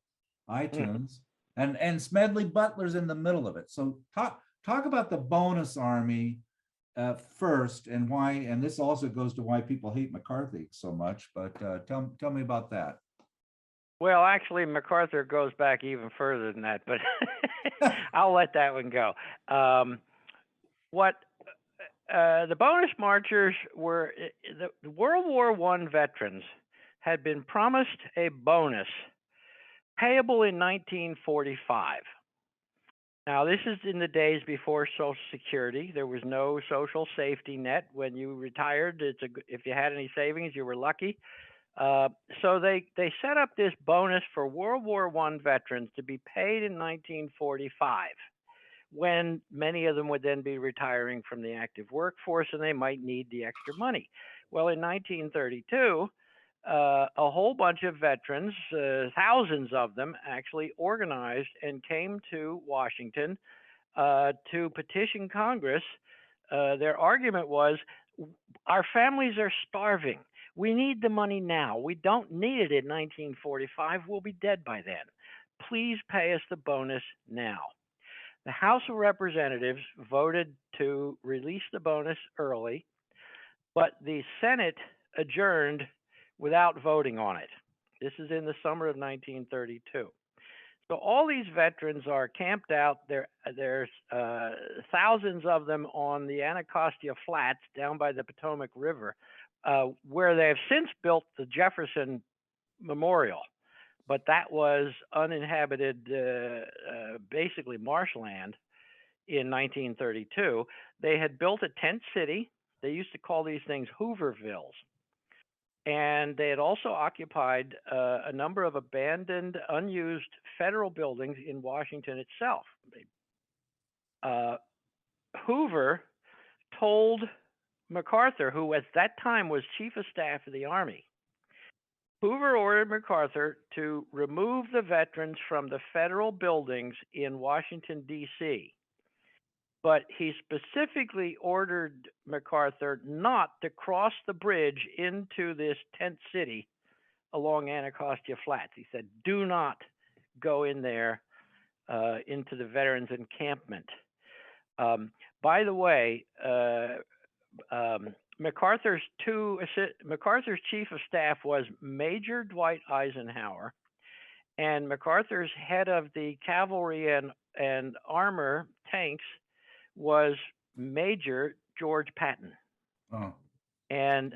iTunes. And Smedley Butler's in the middle of it. So talk about the bonus army first, and why. And this also goes to why people hate McCarthy so much. But tell me about that. Well, actually, MacArthur goes back even further than that, but I'll let that one go. The bonus marchers were the World War I veterans had been promised a bonus payable in 1945. Now, this is in the days before Social Security. There was no social safety net. When you retired, if you had any savings, you were lucky. So they set up this bonus for World War I veterans to be paid in 1945, when many of them would then be retiring from the active workforce and they might need the extra money. Well, in 1932, a whole bunch of veterans, thousands of them actually organized and came to Washington to petition Congress. Their argument was, our families are starving. We need the money now. We don't need it in 1945. We'll be dead by then. Please pay us the bonus now. The House of Representatives voted to release the bonus early, but the Senate adjourned without voting on it. This is in the summer of 1932. So all these veterans are camped out. There's thousands of them on the Anacostia Flats down by the Potomac River, where they have since built the Jefferson Memorial. But that was uninhabited, basically marshland in 1932. They had built a tent city. They used to call these things Hoovervilles. And they had also occupied a number of abandoned, unused federal buildings in Washington itself. Hoover told MacArthur, who at that time was Chief of Staff of the Army, Hoover ordered MacArthur to remove the veterans from the federal buildings in Washington, D.C., but he specifically ordered MacArthur not to cross the bridge into this tent city along Anacostia Flats. He said, do not go in there into the veterans encampment. By the way, MacArthur's chief of staff was Major Dwight Eisenhower, and MacArthur's head of the cavalry and armor tanks was Major George Patton. Oh. And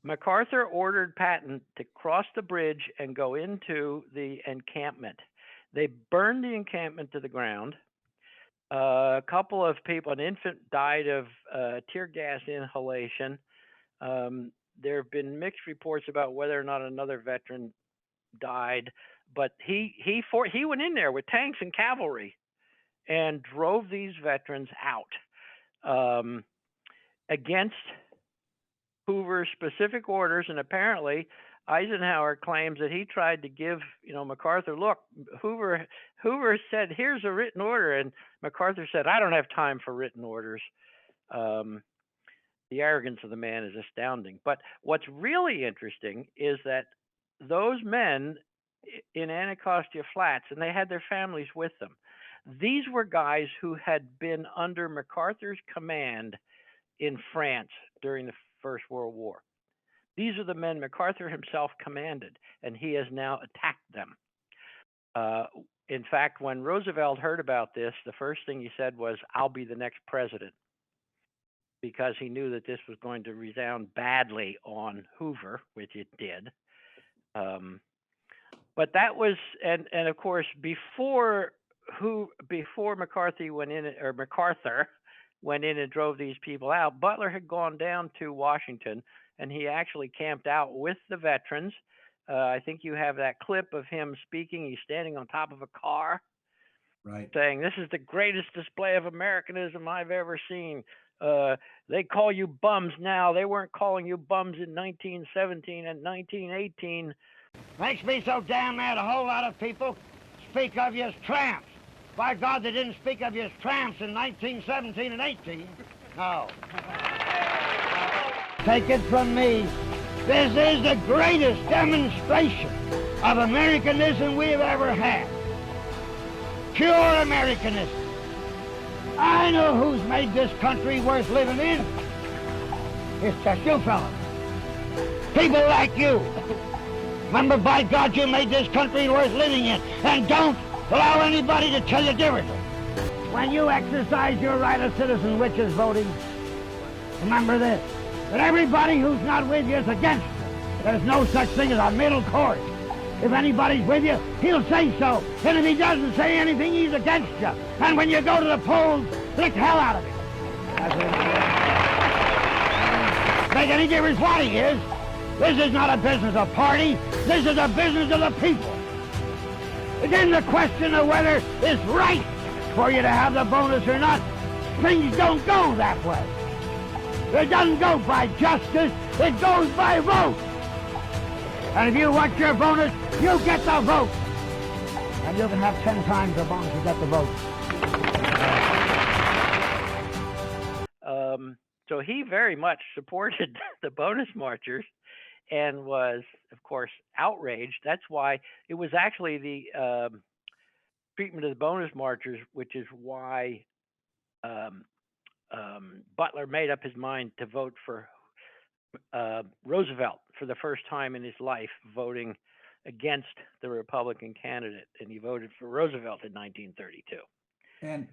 MacArthur ordered Patton to cross the bridge and go into the encampment. They burned the encampment to the ground. A couple of people, an infant died of tear gas inhalation. There have been mixed reports about whether or not another veteran died, but he went in there with tanks and cavalry and drove these veterans out against Hoover's specific orders, and apparently Eisenhower claims that he tried to give MacArthur, look, Hoover said, here's a written order, and MacArthur said, I don't have time for written orders. The arrogance of the man is astounding. But what's really interesting is that those men in Anacostia Flats, and they had their families with them, these were guys who had been under MacArthur's command in France during the First World War. These are the men MacArthur himself commanded, and he has now attacked them. In fact, when Roosevelt heard about this, the first thing he said was, I'll be the next president, because he knew that this was going to resound badly on Hoover, which it did. But that was, and of course, before MacArthur went in and drove these people out, Butler had gone down to Washington, and he actually camped out with the veterans. I think you have that clip of him speaking. He's standing on top of a car, right, saying, this is the greatest display of Americanism I've ever seen. They call you bums now. They weren't calling you bums in 1917 and 1918. Makes me so damn mad a whole lot of people speak of you as tramps. By God, they didn't speak of you as tramps in 1917 and 18. No. Take it from me, this is the greatest demonstration of Americanism we've ever had. Pure Americanism. I know who's made this country worth living in. It's just you fellas. People like you. Remember, by God, you made this country worth living in. And don't allow anybody to tell you differently. When you exercise your right of citizen, which is voting, remember this, that everybody who's not with you is against you. There's no such thing as a middle course. If anybody's with you, he'll say so. And if he doesn't say anything, he's against you. And when you go to the polls, lick the hell out of him. Make any difference what he is. This is not a business of party. This is a business of the people. It isn't a question of whether it's right for you to have the bonus or not. Things don't go that way. It doesn't go by justice. It goes by vote. And if you want your bonus, you get the vote. And you can have 10 times the bonus to get the vote. So he very much supported the bonus marchers and was, of course, outraged. That's why it was actually the treatment of the bonus marchers, which is why Butler made up his mind to vote for Roosevelt for the first time in his life, voting against the Republican candidate, and he voted for Roosevelt in 1932. And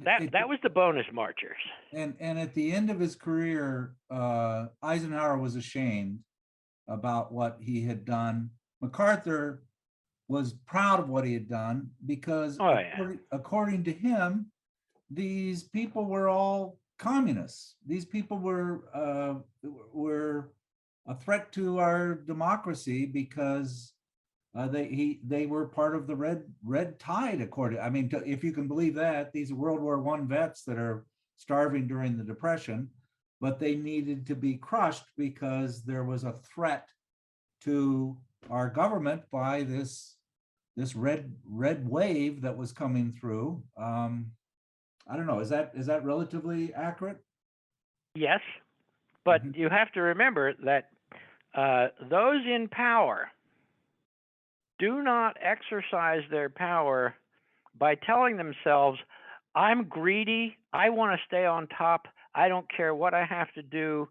that was the bonus marchers. And at the end of his career, Eisenhower was ashamed about what he had done. MacArthur was proud of what he had done because, according to him, these people were all communists. These people were a threat to our democracy because they were part of the red tide. If you can believe that, these are World War I vets that are starving during the Depression, but they needed to be crushed because there was a threat to our government by this red wave that was coming through. I don't know. Is that relatively accurate? Yes, but you have to remember that those in power do not exercise their power by telling themselves, I'm greedy, I want to stay on top, I don't care what I have to do,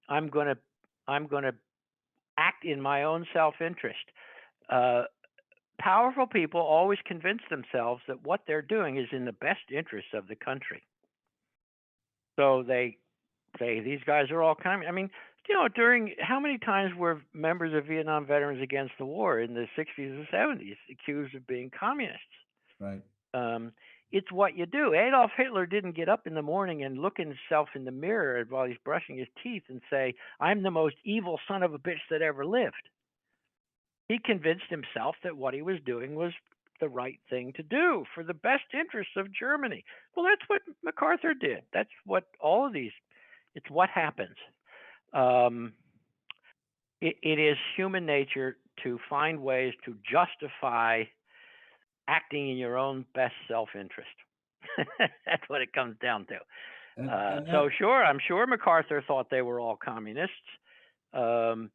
I'm going to act in my own self-interest. Powerful people always convince themselves that what they're doing is in the best interest of the country. So they say these guys are all coming. During how many times were members of Vietnam veterans against the war in the 60s and 70s accused of being communists? Right. It's what you do. Adolf Hitler didn't get up in the morning and look himself in the mirror while he's brushing his teeth and say, I'm the most evil son of a bitch that ever lived. He convinced himself that what he was doing was the right thing to do for the best interests of Germany. Well, that's what MacArthur did. That's what all of these, it's what happens. Um, it is human nature to find ways to justify acting in your own best self-interest. That's what it comes down to. And So sure, I'm sure MacArthur thought they were all communists. I'm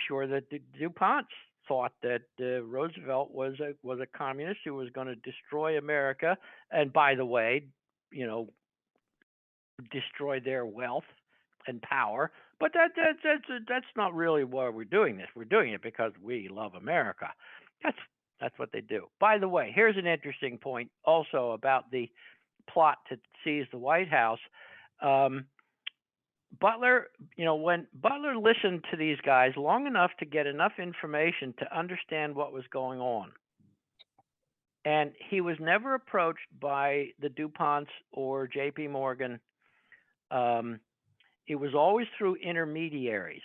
sure that the DuPonts thought that Roosevelt was a communist who was going to destroy America, and by the way, you know, destroy their wealth and power. But that's not really why we're doing this. We're doing it because we love America. That's what they do. By the way, here's an interesting point also about the plot to seize the White House. Butler, when Butler listened to these guys long enough to get enough information to understand what was going on, and he was never approached by the DuPonts or J.P. Morgan. It was always through intermediaries.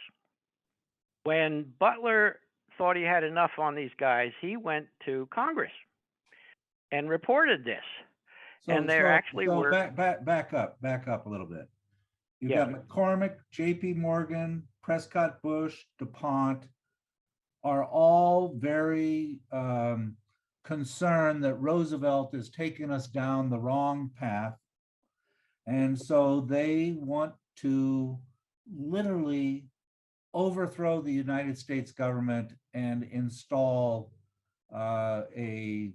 When Butler thought he had enough on these guys, he went to Congress and reported this. And there actually were back up a little bit. You've got McCormick, J.P. Morgan, Prescott Bush, DuPont are all very concerned that Roosevelt is taking us down the wrong path. And so they want to literally overthrow the United States government and install a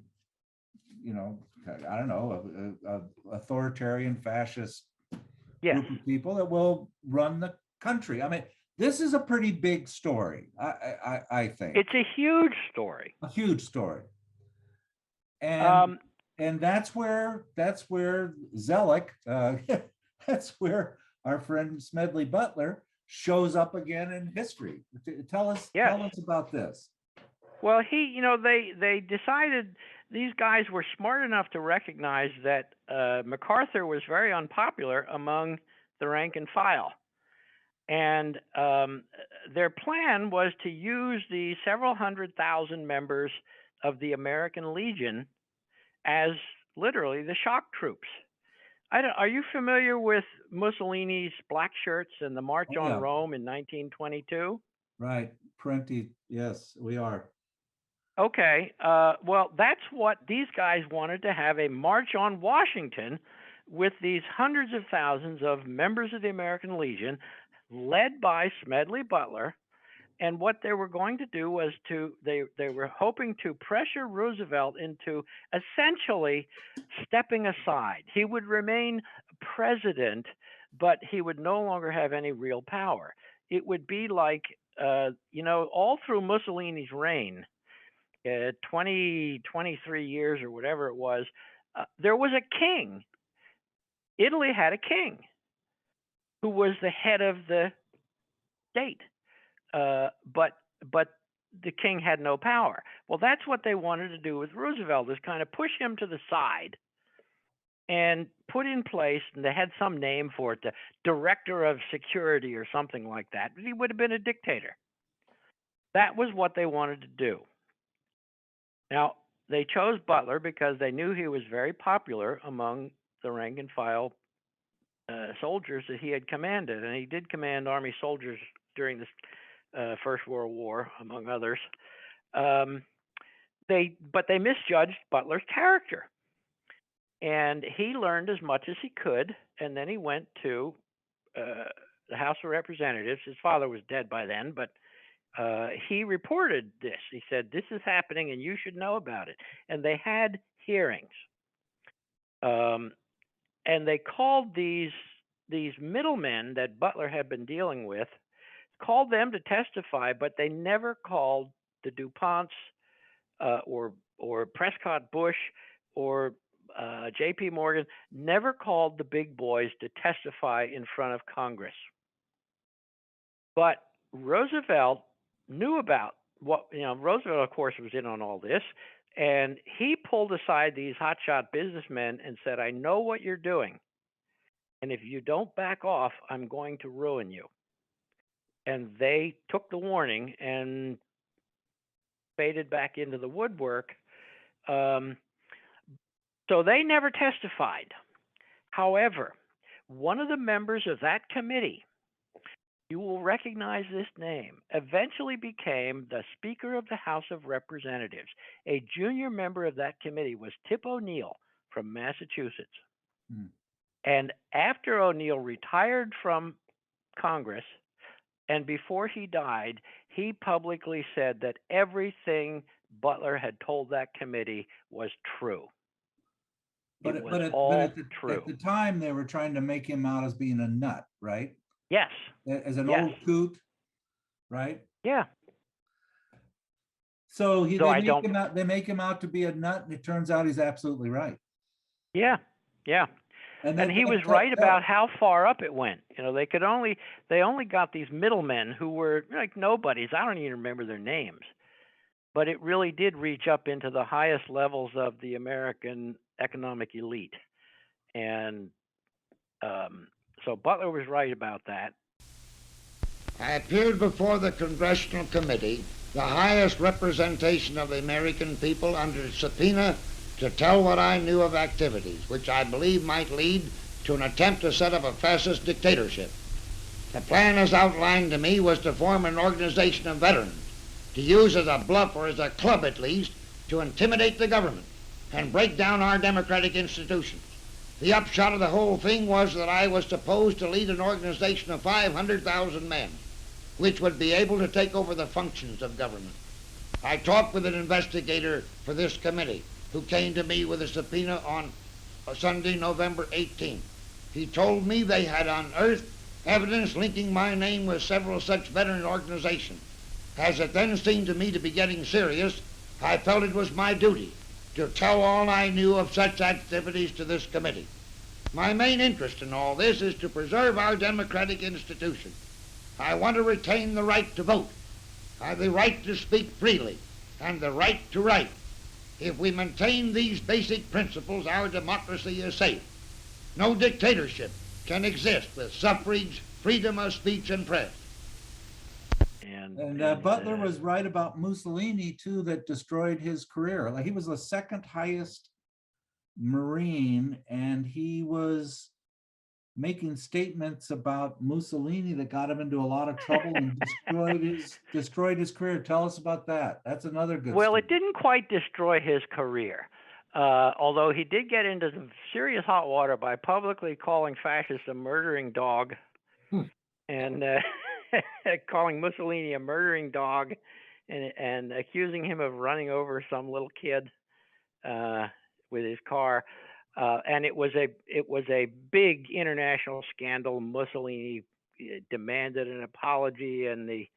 authoritarian fascist group of people that will run the country. I mean, this is a pretty big story. I think it's a huge story. A huge story, and that's where Zellick, that's where our friend Smedley Butler shows up again in history. Tell us about this. Well, they decided, these guys were smart enough to recognize that MacArthur was very unpopular among the rank and file. And their plan was to use the several 100,000 members of the American Legion as literally the shock troops. Are you familiar with Mussolini's black shirts and the March on Rome in 1922? Right. Parenti, yes, we are. Okay. Well, that's what these guys wanted to have, a march on Washington with these hundreds of thousands of members of the American Legion led by Smedley Butler. And what they were going to do was they were hoping to pressure Roosevelt into essentially stepping aside. He would remain president, but he would no longer have any real power. It would be like, all through Mussolini's reign, 23 years or whatever it was, there was a king. Italy had a king who was the head of the state. But the king had no power. Well, that's what they wanted to do with Roosevelt, is kind of push him to the side and put in place, and they had some name for it, the director of security or something like that. He would have been a dictator. That was what they wanted to do. Now, they chose Butler because they knew he was very popular among the rank and file soldiers that he had commanded, and he did command Army soldiers during this First World War, among others. They misjudged Butler's character, and he learned as much as he could, and then he went to the House of Representatives. His father was dead by then, but he reported this. He said, "This is happening, and you should know about it." And they had hearings, and they called these middlemen that Butler had been dealing with, called them to testify, but they never called the DuPonts or Prescott Bush or J.P. Morgan, never called the big boys to testify in front of Congress. But Roosevelt knew about Roosevelt, of course, was in on all this, and he pulled aside these hotshot businessmen and said, "I know what you're doing, and if you don't back off, I'm going to ruin you." And they took the warning and faded back into the woodwork. So they never testified. However, one of the members of that committee, you will recognize this name, eventually became the Speaker of the House of Representatives. A junior member of that committee was Tip O'Neill from Massachusetts. Hmm. And after O'Neill retired from Congress, and before he died, he publicly said that everything Butler had told that committee was true. But It at, was but, at, but all at, the, true. at the time, they were trying to make him out as being a nut, right? Yes. As an Yes. old coot, right? Yeah. So So they make him out to be a nut, and it turns out he's absolutely right. Yeah. Yeah. And he was right about how far up it went. You know, they only got these middlemen who were like nobodies. I don't even remember their names. But it really did reach up into the highest levels of the American economic elite. And so Butler was right about that. I appeared before the Congressional Committee, the highest representation of the American people, under subpoena to tell what I knew of activities which I believe might lead to an attempt to set up a fascist dictatorship. The plan as outlined to me was to form an organization of veterans, to use as a bluff, or as a club at least, to intimidate the government and break down our democratic institutions. The upshot of the whole thing was that I was supposed to lead an organization of 500,000 men, which would be able to take over the functions of government. I talked with an investigator for this committee who came to me with a subpoena on Sunday, November 18th. He told me they had unearthed evidence linking my name with several such veteran organizations. As it then seemed to me to be getting serious, I felt it was my duty to tell all I knew of such activities to this committee. My main interest in all this is to preserve our democratic institutions. I want to retain the right to vote, the right to speak freely, and the right to write. If we maintain these basic principles, our democracy is safe. No dictatorship can exist with suffrage, freedom of speech, and press. And Butler was right about Mussolini too, that destroyed his career. Like, he was the second highest Marine, and he was making statements about Mussolini that got him into a lot of trouble and destroyed his career. Tell us about that. That's another good Well, story. it didn't quite destroy his career, although he did get into some serious hot water by publicly calling fascists a murdering dog, and calling Mussolini a murdering dog, and accusing him of running over some little kid with his car. And it was a big international scandal. Mussolini demanded an apology, and the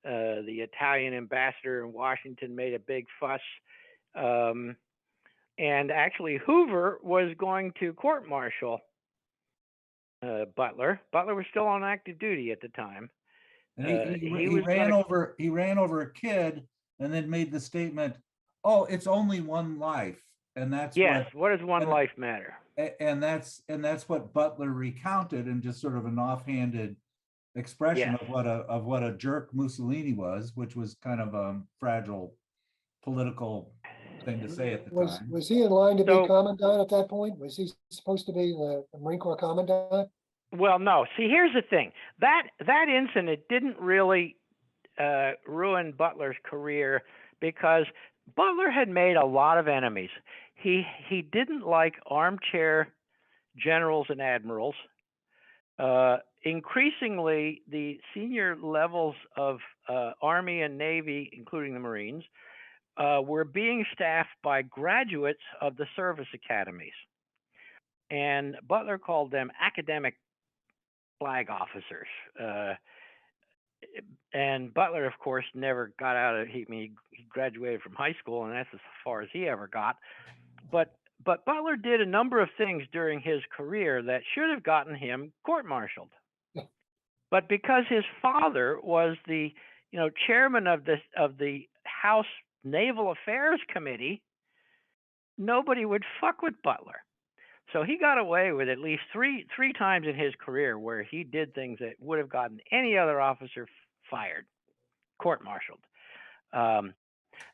Italian ambassador in Washington made a big fuss. And actually, Hoover was going to court-martial Butler. Butler was still on active duty at the time. And he ran over a kid, and then made the statement, "Oh, it's only one life." And that's what does one life matter? And that's what Butler recounted in just sort of an offhanded expression of what a jerk Mussolini was, which was kind of a fragile political thing to say at the time. Was he in line to be commandant at that point? Was he supposed to be the Marine Corps commandant? Well, no. See, here's the thing. That incident didn't really ruin Butler's career, because Butler had made a lot of enemies. He didn't like armchair generals and admirals. Increasingly, the senior levels of Army and Navy, including the Marines, were being staffed by graduates of the service academies. And Butler called them academic flag officers. And Butler, of course, never got out of, he graduated from high school, and that's as far as he ever got. But Butler did a number of things during his career that should have gotten him court-martialed. But because his father was the, chairman of the House Naval Affairs Committee, nobody would fuck with Butler. So he got away with at least three times in his career where he did things that would have gotten any other officer fired, court-martialed.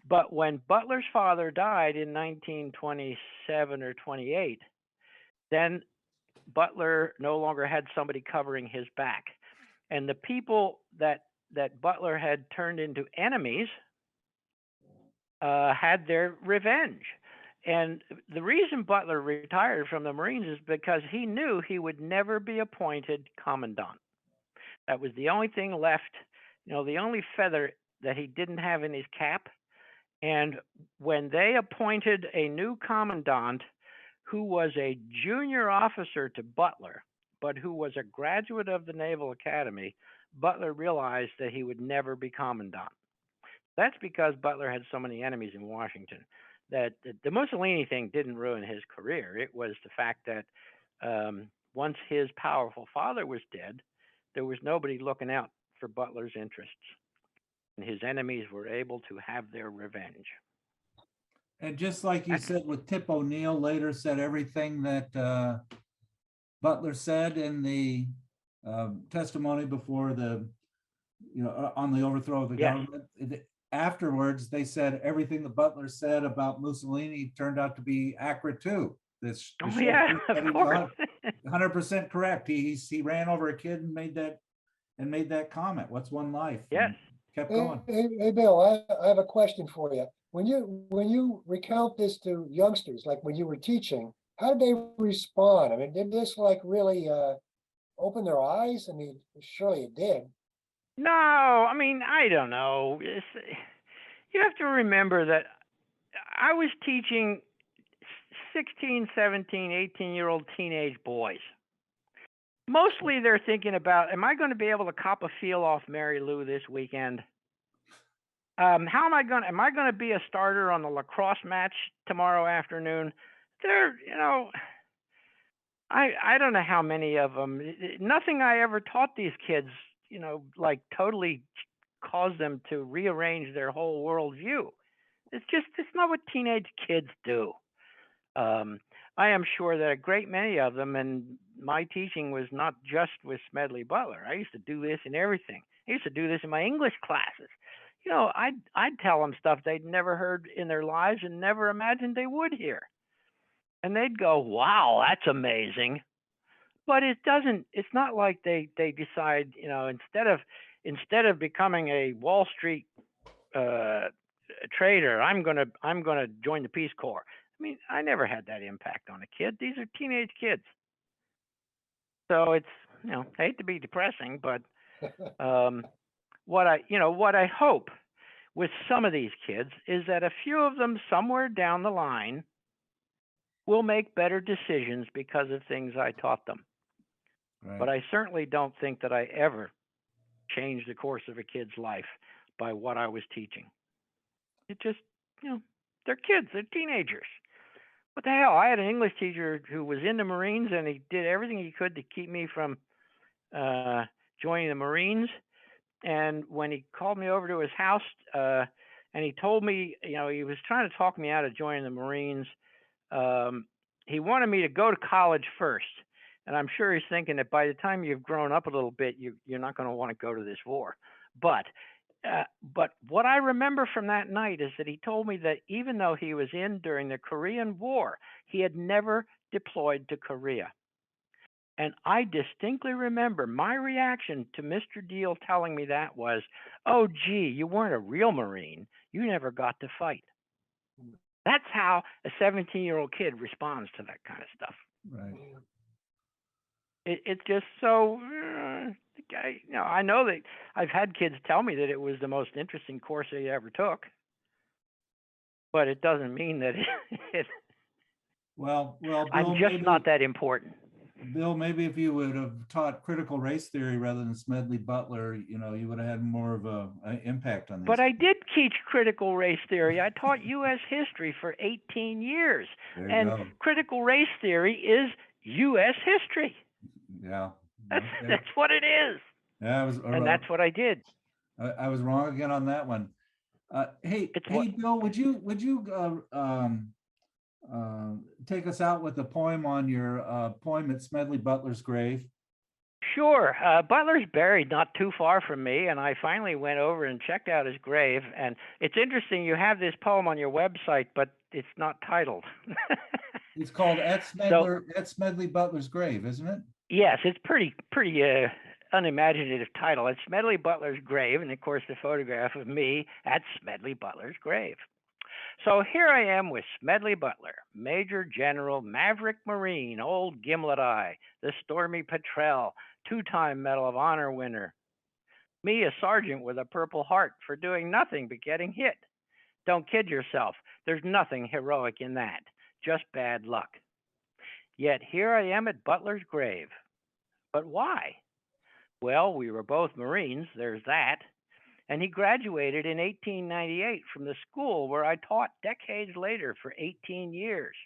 But when Butler's father died in 1927 or 28, then Butler no longer had somebody covering his back. And the people that Butler had turned into enemies had their revenge. And the reason Butler retired from the Marines is because he knew he would never be appointed commandant. That was the only thing left, the only feather that he didn't have in his cap. And when they appointed a new commandant who was a junior officer to Butler, but who was a graduate of the Naval Academy, Butler realized that he would never be commandant. That's because Butler had so many enemies in Washington that the Mussolini thing didn't ruin his career. It was the fact that once his powerful father was dead, there was nobody looking out for Butler's interests. And his enemies were able to have their revenge. And just like you said with Tip O'Neill, later said everything that Butler said in the testimony before the, on the overthrow of the government. Afterwards, they said everything that Butler said about Mussolini turned out to be accurate too. Of course. 100% correct. He ran over a kid and made that comment. What's one life? Yes. And kept going. Hey, Bill, I have a question for you. When you recount this to youngsters, like when you were teaching, how did they respond? I mean, did this really open their eyes? I mean, surely it did. No, I mean, I don't know. You have to remember that I was teaching 16, 17, 18-year-old teenage boys. Mostly they're thinking about, am I going to be able to cop a feel off Mary Lou this weekend? Am I going to be a starter on the lacrosse match tomorrow afternoon? I don't know how many of them. Nothing I ever taught these kids, totally caused them to rearrange their whole worldview. It's not what teenage kids do. I am sure that a great many of them, and my teaching was not just with Smedley Butler. I used to do this in everything. I used to do this in my English classes. I'd tell them stuff they'd never heard in their lives and never imagined they would hear. And they'd go, wow, that's amazing. But it's not like they decide, instead of becoming a Wall Street trader, I'm gonna join the Peace Corps. I mean, I never had that impact on a kid. These are teenage kids. So it's, I hate to be depressing, but what I hope with some of these kids is that a few of them somewhere down the line will make better decisions because of things I taught them. Right. But I certainly don't think that I ever changed the course of a kid's life by what I was teaching. It just, they're kids, they're teenagers. What the hell? I had an English teacher who was in the Marines, and he did everything he could to keep me from joining the Marines. And when he called me over to his house, and he told me, he was trying to talk me out of joining the Marines. He wanted me to go to college first. And I'm sure he's thinking that by the time you've grown up a little bit, you're not going to want to go to this war. But what I remember from that night is that he told me that even though he was in during the Korean War, he had never deployed to Korea. And I distinctly remember my reaction to Mr. Deal telling me that was, oh, gee, you weren't a real Marine. You never got to fight. That's how a 17-year-old kid responds to that kind of stuff. Right. It's just so, I know that I've had kids tell me that it was the most interesting course they ever took, but it doesn't mean that Well, Bill, I'm just not that important. Bill, maybe if you would have taught critical race theory rather than Smedley Butler, you would have had more of an impact on this. But I did teach critical race theory. I taught U.S. history for 18 years. And critical race theory is U.S. history. Yeah. That's what it is. Yeah, that's what I did. I was wrong again on that one. Hey, Bill, would you take us out with a poem on your poem at Smedley Butler's grave? Sure. Butler's buried not too far from me, and I finally went over and checked out his grave. And it's interesting, you have this poem on your website, but it's not titled. It's called At Smedley Butler's Grave, isn't it? Yes, it's pretty unimaginative title. It's Smedley Butler's grave, and of course the photograph of me at Smedley Butler's grave. So here I am with Smedley Butler, Major General, Maverick Marine, Old Gimlet Eye, the Stormy Petrel, two-time Medal of Honor winner. Me, a sergeant with a Purple Heart for doing nothing but getting hit. Don't kid yourself. There's nothing heroic in that. Just bad luck. Yet here I am at Butler's grave. But why? Well, we were both Marines, there's that. And he graduated in 1898 from the school where I taught decades later for 18 years.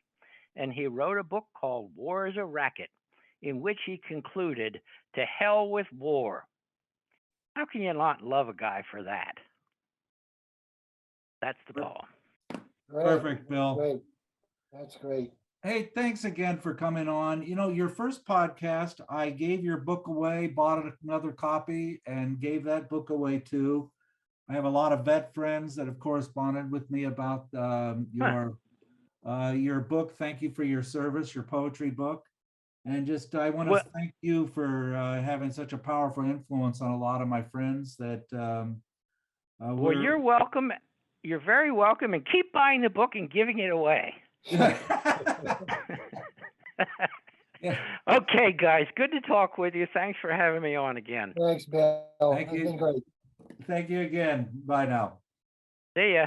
And he wrote a book called WarIsARacket, in which he concluded, "To hell with war." How can you not love a guy for that? That's the poem. Great, Perfect, Bill. Great. That's great. Hey, thanks again for coming on. You know, your first podcast, I gave your book away, bought another copy, and gave that book away too. I have a lot of vet friends that have corresponded with me about your book. Thank you for your service, your poetry book. And just, I want to thank you for having such a powerful influence on a lot of my friends that well, you're welcome. You're very welcome, and keep buying the book and giving it away. Yeah. Okay, guys, good to talk with you. Thanks for having me on again. Thanks, Bill. Thank you. It's been great. Thank you again. Bye now. See ya.